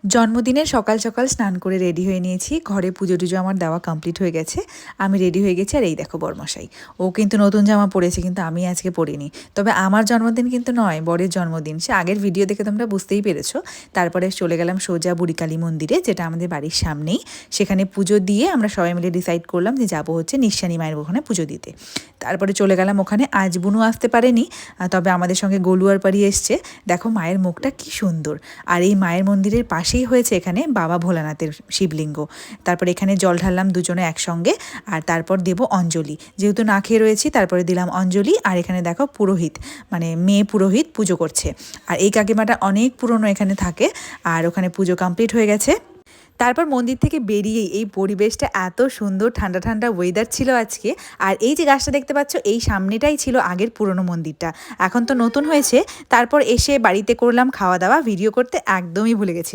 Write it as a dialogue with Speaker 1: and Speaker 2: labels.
Speaker 1: জন্মদিনের সকাল সকাল স্নান করে রেডি হয়ে নিয়েছি। ঘরে পুজো টুজো আমার দেওয়া কমপ্লিট হয়ে গেছে। আমি রেডি হয়ে গেছি। আর এই দেখো বরমশাই, ও কিন্তু নতুন জামা পরেছে, কিন্তু আমি আজকে পরিনি। তবে আমার জন্মদিন কিন্তু নয়, বরের জন্মদিন। সে আগের ভিডিও দেখে তোমরা বুঝতেই পেরেছো। তারপরে চলে গেলাম সোজা বুড়িকালী মন্দিরে, যেটা আমাদের বাড়ির সামনেই। সেখানে পুজো দিয়ে আমরা সবাই মিলে ডিসাইড করলাম যে যাবো হচ্ছে নিশ্চানী মায়ের ওখানে পুজো দিতে। তারপরে চলে গেলাম ওখানে। আজ বুনু আসতে পারেনি, তবে আমাদের সঙ্গে গলুয়ার পাড়ি এসছে। দেখো মায়ের মুখটা কি সুন্দর। আর এই মায়ের মন্দিরের পাশেই হয়েছে এখানে বাবা ভোলানাথের শিবলিঙ্গ। তারপর এখানে জল ঢাললাম দুজনে একসঙ্গে। আর তারপর দেব অঞ্জলি, যেহেতু না খেয়ে রয়েছি তারপরে দিলাম অঞ্জলি। আর এখানে দেখো পুরোহিত, মানে মেয়ে পুরোহিত পুজো করছে। আর এই কাকিমাটা অনেক পুরনো এখানে থাকে। আর ওখানে পুজো কমপ্লিট হয়ে গেছে। তারপর মন্দির থেকে বেরিয়েই এই পরিবেশটা এত সুন্দর, ঠান্ডা ঠান্ডা ওয়েদার ছিল আজকে। আর এই যে গাছটা দেখতে পাচ্ছ, এই সামনেটাই ছিল আগের পুরনো মন্দিরটা, এখন তো নতুন হয়েছে। তারপর এসে বাড়িতে করলাম খাওয়া দাওয়া। ভিডিও করতে একদমই ভুলে গেছি।